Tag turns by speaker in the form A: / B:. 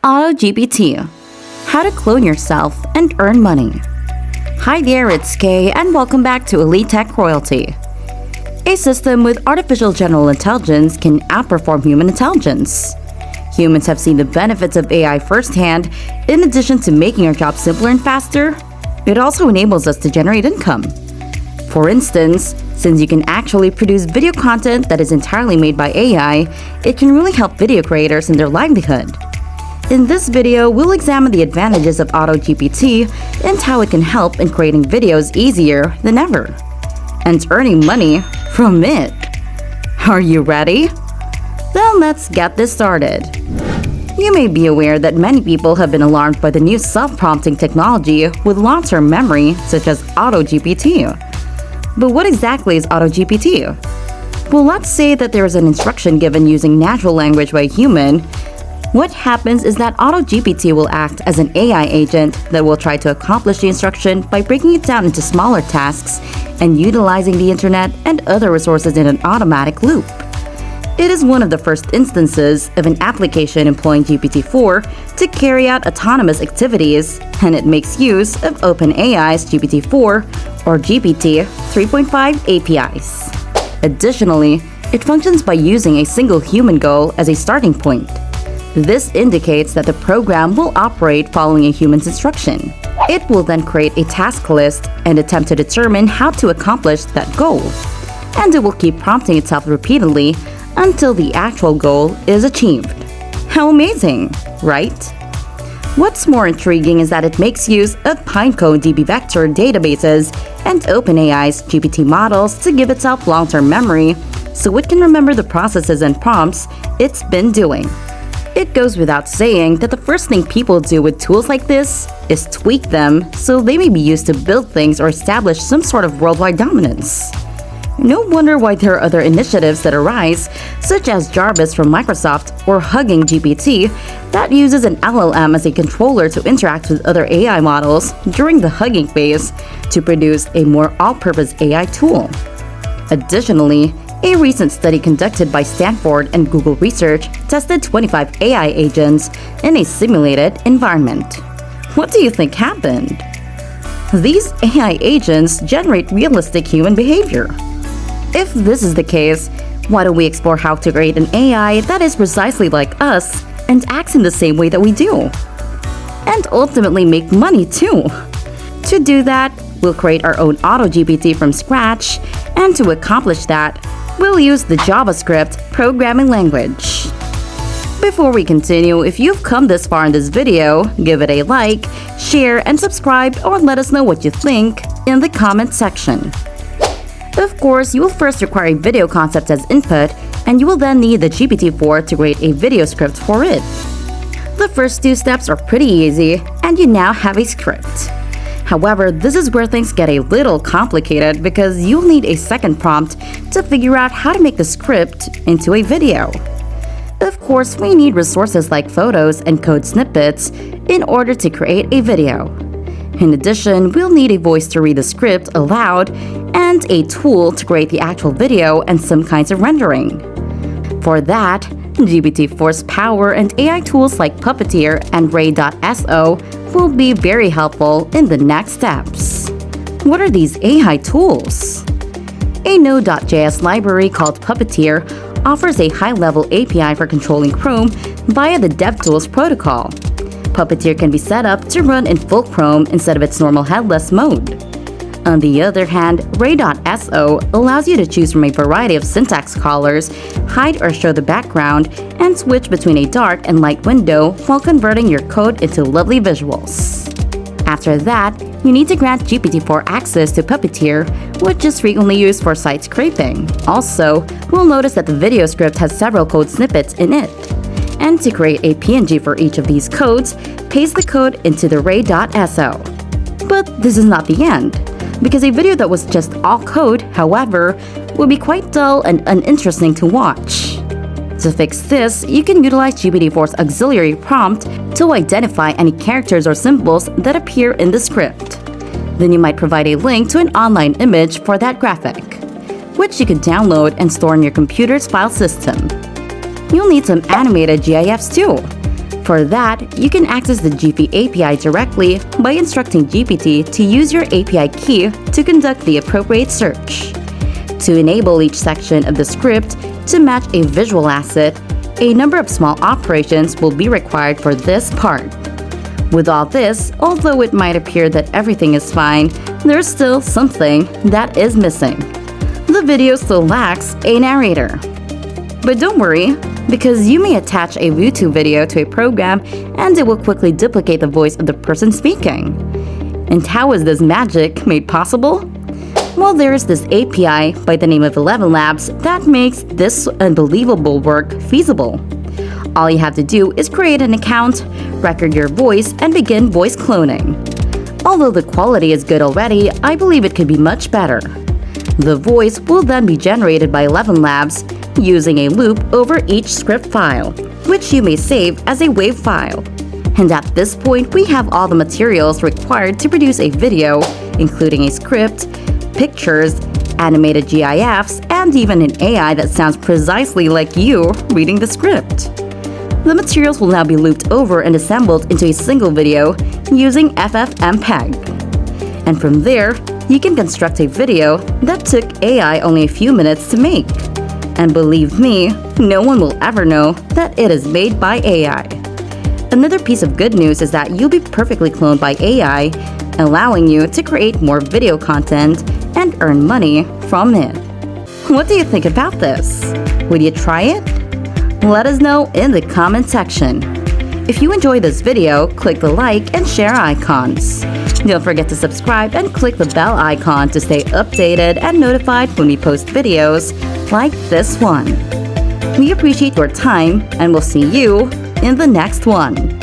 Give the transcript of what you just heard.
A: AutoGPT. How to clone yourself and earn money. Hi there, it's Kay, and welcome back to Elite Tech Royalty. A system with artificial general intelligence can outperform human intelligence. Humans have seen the benefits of AI firsthand. In addition to making our jobs simpler and faster, it also enables us to generate income. For instance, since you can actually produce video content that is entirely made by AI, it can really help video creators in their livelihood. In this video, we'll examine the advantages of AutoGPT and how it can help in creating videos easier than ever, and earning money from it. Are you ready? Then let's get this started. You may be aware that many people have been alarmed by the new self-prompting technology with long-term memory, such as AutoGPT. But what exactly is AutoGPT? Well, let's say that there is an instruction given using natural language by a human. What happens is that AutoGPT will act as an AI agent that will try to accomplish the instruction by breaking it down into smaller tasks and utilizing the internet and other resources in an automatic loop. It is one of the first instances of an application employing GPT-4 to carry out autonomous activities, and it makes use of OpenAI's GPT-4 or GPT 3.5 APIs. Additionally, it functions by using a single human goal as a starting point. This indicates that the program will operate following a human's instruction. It will then create a task list and attempt to determine how to accomplish that goal. And it will keep prompting itself repeatedly until the actual goal is achieved. How amazing, right? What's more intriguing is that it makes use of Pinecone DB vector databases and OpenAI's GPT models to give itself long-term memory so it can remember the processes and prompts it's been doing. It goes without saying that the first thing people do with tools like this is tweak them so they may be used to build things or establish some sort of worldwide dominance. No wonder why there are other initiatives that arise, such as Jarvis from Microsoft or Hugging GPT, that uses an LLM as a controller to interact with other AI models during the hugging phase to produce a more all-purpose AI tool. Additionally, a recent study conducted by Stanford and Google Research tested 25 AI agents in a simulated environment. What do you think happened? These AI agents generate realistic human behavior. If this is the case, why don't we explore how to create an AI that is precisely like us and acts in the same way that we do? And ultimately make money too. To do that, we'll create our own AutoGPT from scratch, and to accomplish that, we'll use the JavaScript programming language. Before we continue, if you've come this far in this video, give it a like, share, and subscribe, or let us know what you think in the comment section. Of course, you will first require a video concept as input, and you will then need the GPT-4 to create a video script for it. The first two steps are pretty easy, and you now have a script. However, this is where things get a little complicated because you'll need a second prompt to figure out how to make the script into a video. Of course, we need resources like photos and code snippets in order to create a video. In addition, we'll need a voice to read the script aloud and a tool to create the actual video and some kinds of rendering. For that, GPT-4's power and AI tools like Puppeteer and Ray.so will be very helpful in the next steps. What are these AI tools? A Node.js library called Puppeteer offers a high-level API for controlling Chrome via the DevTools protocol. Puppeteer can be set up to run in full Chrome instead of its normal headless mode. On the other hand, Ray.so allows you to choose from a variety of syntax colors, hide or show the background, and switch between a dark and light window while converting your code into lovely visuals. After that, you need to grant GPT-4 access to Puppeteer, which is frequently used for site scraping. Also, we'll notice that the video script has several code snippets in it. And to create a PNG for each of these codes, paste the code into the Ray.so. But this is not the end, because a video that was just all code, however, would be quite dull and uninteresting to watch. To fix this, you can utilize GPT-4's auxiliary prompt to identify any characters or symbols that appear in the script. Then you might provide a link to an online image for that graphic, which you can download and store in your computer's file system. You'll need some animated GIFs too. For that, you can access the GP API directly by instructing GPT to use your API key to conduct the appropriate search. To enable each section of the script to match a visual asset, a number of small operations will be required for this part. With all this, although it might appear that everything is fine, there's still something that is missing. The video still lacks a narrator. But don't worry, because you may attach a YouTube video to a program and it will quickly duplicate the voice of the person speaking. And how is this magic made possible? Well, there is this API by the name of 11 Labs that makes this unbelievable work feasible. All you have to do is create an account, record your voice, and begin voice cloning. Although the quality is good already, I believe it could be much better. The voice will then be generated by 11 Labs using a loop over each script file, which you may save as a WAV file. And at this point, we have all the materials required to produce a video, including a script, pictures, animated GIFs, and even an AI that sounds precisely like you reading the script. The materials will now be looped over and assembled into a single video using FFmpeg. And from there, you can construct a video that took AI only a few minutes to make. And believe me, no one will ever know that it is made by AI. Another piece of good news is that you'll be perfectly cloned by AI, allowing you to create more video content and earn money from it. What do you think about this? Would you try it? Let us know in the comment section. If you enjoyed this video, click the like and share icons. Don't forget to subscribe and click the bell icon to stay updated and notified when we post videos like this one. We appreciate your time and we'll see you in the next one.